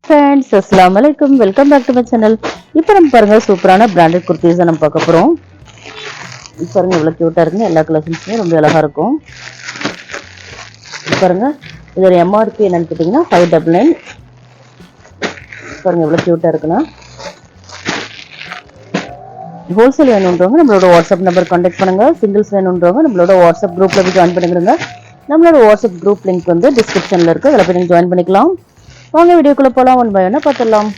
Friends अस्सलाम वालेकुम welcome back to my channel. இப்போ நம்ம பாருங்க சூப்பரான பிராண்டட் குர்தீஸ் நம்ம பார்க்க போறோம்। பாருங்க இவ்வளவு கியூட்டா இருக்கு, எல்லா கலெக்ஷன்ஸுமே ரொம்ப அழகா இருக்கும்। பாருங்க இதோட எம்ஆர்பி என்னன்னு கேட்டிங்கன்னா 599। பாருங்க இவ்வளவு கியூட்டா இருக்குனா। ஹோல்சேல் வேணும்ன்றவங்க நம்மளோட வாட்ஸ்அப் நம்பர் கான்டாக்ட் பண்ணுங்க। சிங்கிள்ஸ் வேணும்ன்றவங்க நம்மளோட வாட்ஸ்அப் குரூப்ல போய் ஜாயின் பண்ணிடுங்க। நம்மளோட வாட்ஸ்அப் குரூப் லிங்க் வந்து டிஸ்கிரிப்ஷன்ல இருக்கு, அதில் போய் நீங்க ஜாயின் பண்ணிக்கலாம்। வாங்க வீடியோக்குள்ள போலாம், ஒன் பை ஒன்னா பார்த்துடலாம்।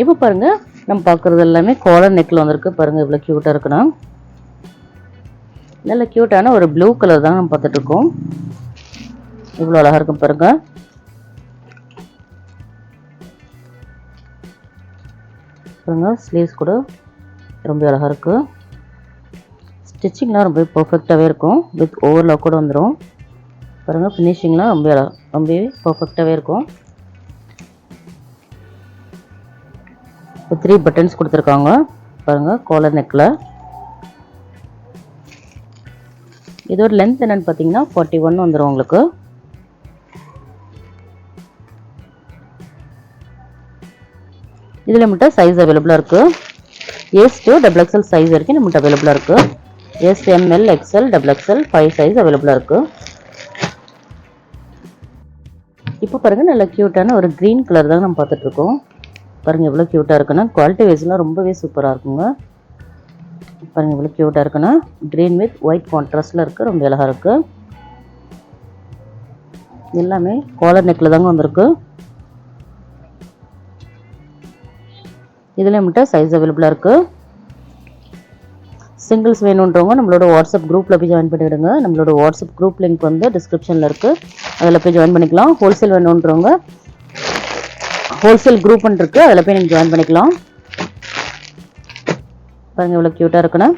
இப்போ பாருங்க நம்ம பார்க்குறது எல்லாமே காலர் நெக்ல வந்திருக்கு। பாருங்க இவ்வளவு கியூட்டா இருக்குன்னா, நல்ல கியூட்டான ஒரு ப்ளூ கலர் தான் நம்ம பார்த்துட்டு இருக்கோம்। இவ்வளவு அழகா இருக்கும் பாருங்க। பாருங்க ஸ்லீவ்ஸ் கூட ரொம்ப அழகா இருக்கு, ஸ்டிச்சிங்லாம் ரொம்ப பர்ஃபெக்டாகவே இருக்கும், வித் ஓவர்லாக் கூட வந்துடும்। பாருங்க ஃபினிஷிங்லாம் ரொம்பவே பர்ஃபெக்டாகவே இருக்கும்। 3 பட்டன்ஸ் கொடுத்துருக்காங்க பாருங்க காலர் நெக்கில்। இதோட லென்த் என்னன்னு பார்த்தீங்கன்னா 41 வந்துடும் உங்களுக்கு। இதில் மட்டும் சைஸ் அவைலபிளாக இருக்கு, எஸ் டு XXL சைஸ் வரைக்கும் நம்மகிட்ட அவைலபிளாக இருக்கு। S, M L, XL, XXL 5 size அவைலபிளாக இருக்கு। இப்போ பாருங்க நல்ல கியூட்டான ஒரு கிரீன் கலர் தான் நம்ம பார்த்துட்டு இருக்கோம்। பாருங்க எவ்வளோ கியூட்டா இருக்குன்னா, குவாலிட்டி வைஸ்லாம் ரொம்பவே சூப்பராக இருக்குங்க। பாருங்க எவ்வளோ கியூட்டா இருக்குன்னா, கிரீன் வித் ஒயிட் கான்ட்ராஸ்ட்ல இருக்கு, ரொம்ப அழகா இருக்கு। எல்லாமே காலர் நெக்ல தாங்க வந்திருக்கு। இதுல மட்டும் சைஸ் அவைலபிளா இருக்கு। சிங்கிள்ஸ் வேணுன்றவங்க நம்மளோட வாட்ஸ்அப் குரூப்ல போய் ஜாயின் பண்ணிடுங்க। நம்மளோட வாட்ஸ்அப் குரூப் லிங்க் வந்து டிஸ்கிரிப்ஷன்ல இருக்கு, அதில் போய் ஜாயின் பண்ணிக்கலாம்। ஹோல்சேல் வேணுன்றவங்க ஹோல்சேல் குரூப் இருக்கு, அதில் போய் நீங்கள் ஜாயின் பண்ணிக்கலாம்। பாருங்க இவ்வளோ கியூட்டாக இருக்குண்ணா।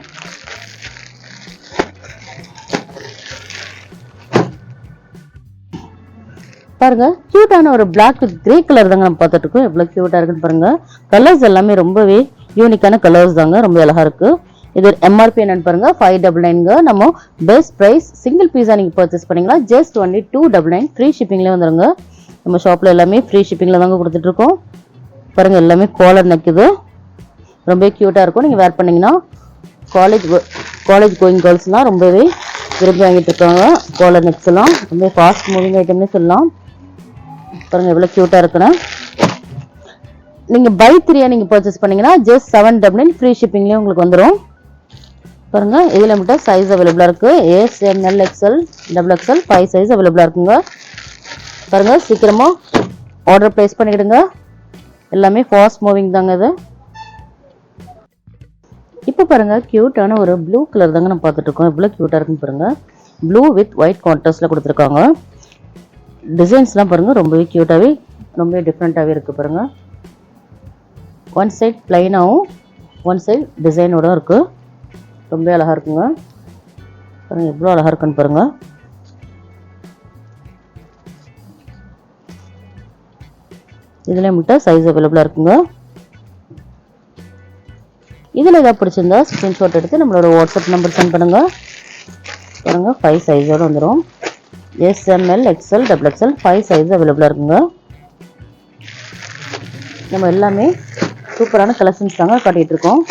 பாருங்க கியூட்டான ஒரு பிளாக் வித் கிரே கலர் தாங்க நம்ம பார்த்துட்டு இருக்கோம்। எவ்வளோ கியூட்டாக இருக்குன்னு பாருங்க। கலர்ஸ் எல்லாமே ரொம்பவே யூனிக்கான கலர்ஸ் தாங்க, ரொம்ப அழகா இருக்கு। இது எம்ஆர்பி என்னன்னு பாருங்க 599ங்க। நம்ம பெஸ்ட் பிரைஸ் சிங்கிள் பீஸா நீங்க பர்ச்சேஸ் பண்ணீங்களா ஜஸ்ட் ஒன்லி 299 ஃப்ரீ ஷிப்பிங்ல வந்துருங்க। நம்ம ஷாப்ல எல்லாமே ஃப்ரீ ஷிப்பிங்ல தாங்க கொடுத்துட்டு இருக்கோம்। பாருங்க எல்லாமே காலர் நெக், இது ரொம்ப கியூட்டா இருக்கும்। நீங்க வேர் பண்ணீங்கன்னா காலேஜ் கோயிங் கேர்ள்ஸ்லாம் ரொம்பவே விரும்பி வாங்கிட்டு இருக்காங்க। காலர் நெக்ஸ் எல்லாம் ரொம்ப ஃபாஸ்ட் மூவிங் ஐட்டம்னே சொல்லலாம்। பாருங்க எவ்வளவு கியூட்டா இருக்குன்னா, நீங்க பை 3 நீங்க பர்ச்சேஸ் பண்ணீங்கன்னா ஜஸ்ட் 799 ஃப்ரீ ஷிப்பிங்லயே உங்களுக்கு வந்துடும்। பாருங்க இதுல மட்டும் சைஸ் அவைலபிளா இருக்கு, S, M L, XL, XXL 5 size அவைலபிளா இருக்குங்க। பாருங்க சீக்கிரமா ஆர்டர் பிளேஸ் பண்ணிடுங்க, எல்லாமே ஃபாஸ்ட் மூவிங் தாங்க இது। இப்போ பாருங்க கியூட்டான ஒரு ப்ளூ கலர் தாங்க நம்ம பார்த்துட்டு இருக்கோம்। எவ்வளவு கியூட்டா இருக்குன்னு பாருங்க, ப்ளூ வித் ஒயிட் கான்ட்ராஸ்ட்ல கொடுத்துருக்காங்க। டிசைன்ஸ்லாம் பாருங்க ரொம்பவே கியூட்டாவே ரொம்ப டிஃப்ரெண்டாவே இருக்கு பாருங்க। ஒன் சைட் பிளைனாகவும் ஒன் சைட் டிசைனோட இருக்கு, ரொம்ப அழகா இருக்குங்க। பாருங்க எவ்வளோ அழகா இருக்குன்னு பாருங்க। இதுல மட்டும் சைஸ் அவைலபிளா இருக்குங்க। இதுல ஏதாவது பிடிச்சிருந்தா ஸ்கிரீன்ஷாட் எடுத்து நம்மளோட வாட்ஸ்அப் நம்பர் சென்ட் பண்ணுங்க। பாருங்க 5 சைஸோட வந்துடும், S, M L, XL, XXL 5 size அவைலபிளா இருக்குங்க। நம்ம எல்லாமே சூப்பரான கலெக்ஷன்ஸ் தாங்க காட்டிட்டு இருக்கோம்।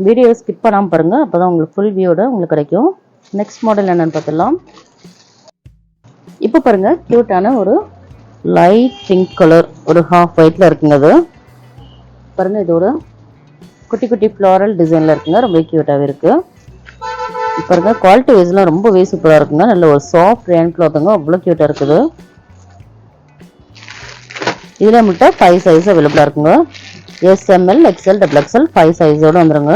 வீடியோ ஸ்கிப் பண்ணாம பாருங்க, அப்பதான் உங்களுக்கு ஃபுல் வியூட உங்களுக்கு கிடைக்கும்। நெக்ஸ்ட் மாடல் என்னன்னு பார்த்துடலாம்। இப்போ பாருங்க கியூட்டான ஒரு லைட் பிங்க் கலர் ஒரு ஹாஃப் ஒயிட்ல இருக்குங்க அது। பாருங்க இதோட குட்டி குட்டி ஃப்ளாரல் டிசைன்ல இருக்குங்க, ரொம்ப கியூட்டாவே இருக்கு। பாருங்க குவாலிட்டி வைஸ்லாம் ரொம்பவே சூப்பரா இருக்குங்க, நல்ல ஒரு சாஃப்ட் ரேன் கிளாத்துங்க, அவ்வளோ கியூட்டா இருக்குது। இதுல மட்டும் 5 சைஸ் அவைலபிளா இருக்குங்க, எஸ், எம்எல், எக்ஸ்எல், XXL 5 சைஸோட வந்துருங்க।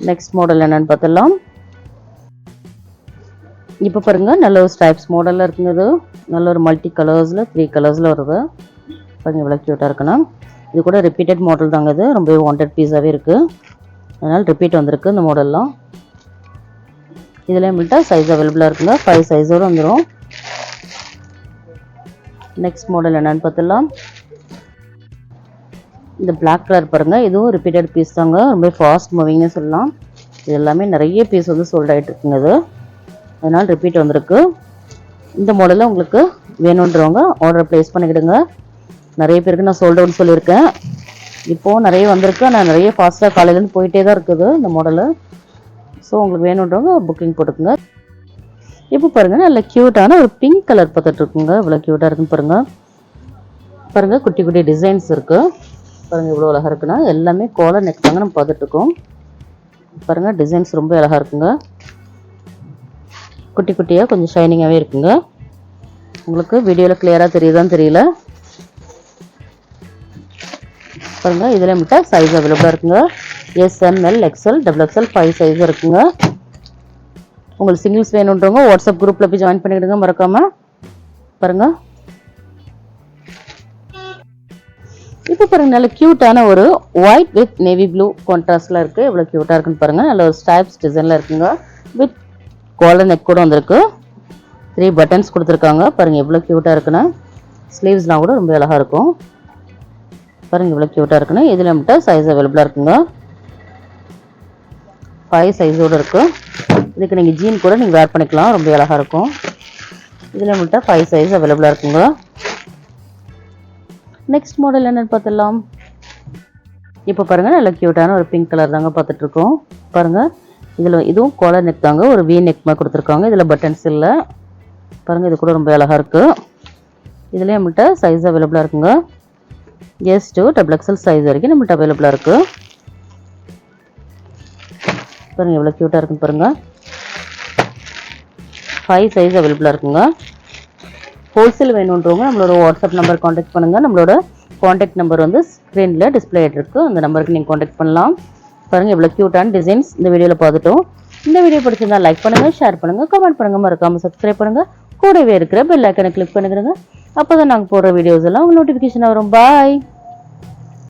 நெக்ஸ்ட் மாடல் என்னன்னு பார்த்துடலாம்। இப்போ பாருங்க நல்ல ஒரு ஸ்ட்ரைப்ஸ் மாடல்ல இருக்குங்க, இது நல்ல ஒரு மல்டி கலர்ஸ்ல 3 கலர்ஸ்ல வருது। பாருங்க எவ்வளவு கியூட்டா இருக்குன்னா, இது கூட ரிப்பீட்டட் மாடல் தாங்க, இது ரொம்ப வாண்டட் பீஸாவே இருக்கு, அதனால ரிப்பீட் வந்திருக்கு இந்த மாடல்லாம்। இதுல மட்டும் சைஸ் அவைலபிளா இருக்குங்க, 5 சைஸோட வந்துடும்। நெக்ஸ்ட் மாடல் என்னன்னு பார்த்துடலாம்। இந்த பிளாக் கலர் பாருங்க, இதுவும் ரிப்பீட்டட் பீஸ் தாங்க, ரொம்ப ஃபாஸ்ட் மூவிங்னு சொல்லலாம்। இது எல்லாமே நிறைய பீஸ் வந்து சோல்ட் ஆகிட்டு இருக்குங்க, இது அதனால ரிப்பீட் வந்திருக்கு। இந்த மாடலில் உங்களுக்கு வேணுன்றவங்க ஆர்டர் ப்ளேஸ் பண்ணிக்கிடுங்க. நிறைய பேருக்கு நான் சோல்ட் அவுட் சொல்லியிருக்கேன். இப்போது நிறைய வந்திருக்கு. ஆனால் நிறைய ஃபாஸ்ட்டாக காலையிலேருந்து போயிட்டே தான் இருக்குது இந்த மாடலு. ஸோ உங்களுக்கு வேணுன்றவங்க புக்கிங் போட்டுக்குங்க. இப்போ பாருங்கள், நல்ல க்யூட்டான ஒரு பிங்க் கலர் பார்த்துட்ருக்குங்க. இவ்வளோ க்யூட்டாக இருக்குன்னு பாருங்கள். பாருங்கள், குட்டி குட்டி டிசைன்ஸ் இருக்குது. பாருங்கள் இவ்வளோ அழகாக இருக்குன்னா எல்லாமே காலர் நெக் தாங்க நம்ம பார்த்துட்ருக்கோம். பாருங்கள் டிசைன்ஸ் ரொம்ப அழகாக இருக்குங்க. குட்டி குட்டியாக கொஞ்சம் ஷைனிங்காகவே இருக்குங்க. உங்களுக்கு வீடியோவில் கிளியராக தெரியுதான்னு தெரியல. பாருங்கள் இதில் மட்டும் சைஸ் அவைலபிளாக இருக்குங்க. SML XL XXL 5 சைஸ் இருக்குங்க. உங்களுக்கு சிங்கிள்ஸ் வேணுன்றவங்க வாட்ஸ்அப் குரூப்பில் போய் ஜாயின் பண்ணிக்கிடுங்க மறக்காமல். பாருங்கள் இப்போ பாருங்கள், நல்ல க்யூட்டான ஒரு ஒயிட் வித் நேவி ப்ளூ கான்ட்ராஸ்டில் இருக்குது. எவ்வளோ க்யூட்டாக இருக்குன்னு பாருங்கள். நல்ல ஒரு ஸ்டைப்ஸ் டிசைனில் இருக்குங்க. வித் காலர் நெக் கூட வந்திருக்கு. 3 பட்டன்ஸ் கொடுத்துருக்காங்க. பாருங்கள் எவ்வளோ க்யூட்டாக இருக்குன்னு. ஸ்லீவ்ஸ்லாம் கூட ரொம்ப அழகாக இருக்கும். பாருங்கள் இவ்வளோ க்யூட்டாக இருக்குன்னு. இதில் மட்டும் சைஸ் அவைலபிளாக இருக்குங்க. 5 சைஸோடு இருக்குது. இதுக்கு நீங்கள் ஜீன் கூட நீங்கள் வேர் பண்ணிக்கலாம். ரொம்ப அழகாக இருக்கும். இதில் மட்டும் 5 சைஸ் அவைலபிளாக இருக்குங்க. நெக்ஸ்ட் மாடல் என்னன்னு பார்த்துடலாம். இப்போ பாருங்கள், நல்ல க்யூட்டான ஒரு பிங்க் கலர் தாங்க பார்த்துட்ருக்கோம். பாருங்கள் இதில் இதுவும் காலர் நெக் தாங்க. ஒரு V நெக் மாதிரி கொடுத்துருக்காங்க. இதில் பட்டன்ஸ் இல்லை. பாருங்கள் இது கூட ரொம்ப அழகாக இருக்குது. இதுலேயே நம்மள்கிட்ட சைஸ் அவைலபிளாக இருக்குங்க. S to XXL சைஸ் வரைக்கும் நம்மள்கிட்ட அவைலபிளாக இருக்குது. பாருங்கள் எவ்வளோ க்யூட்டாக இருக்குன்னு பாருங்கள். 5 சைஸ் அவைலபிளாக இருக்குங்க. ஹோல்சேல் வேணுன்றவங்க நம்மளோட வாட்ஸ்அப் நம்பர் காண்டாக்ட் பண்ணுங்கள். நம்மளோட காண்டாக்ட் நம்பர் வந்து ஸ்க்ரீனில் டிஸ்பிளே ஆகிட்டு அந்த நம்பருக்கு நீங்கள் காண்டாக்ட் பண்ணலாம். பாருங்கள் எவ்வளோ க்யூட்டான டிசைன்ஸ் இந்த வீடியோவில் பார்த்துட்டோம். இந்த வீடியோ பிடிச்சிருந்தா லைக் பண்ணுங்கள், ஷேர் பண்ணுங்கள், கமெண்ட் பண்ணுங்கள், மறக்காமல் சப்ஸ்கிரைப் பண்ணுங்கள். கூடவே இருக்கிற பெல் ஐக்கனை கிளிக் பண்ணிக்கிறங்க. அப்போ தான் நாங்கள் போடுற வீடியோஸ் எல்லாம் உங்களுக்கு நோட்டிஃபிகேஷன் வரும். பாய்.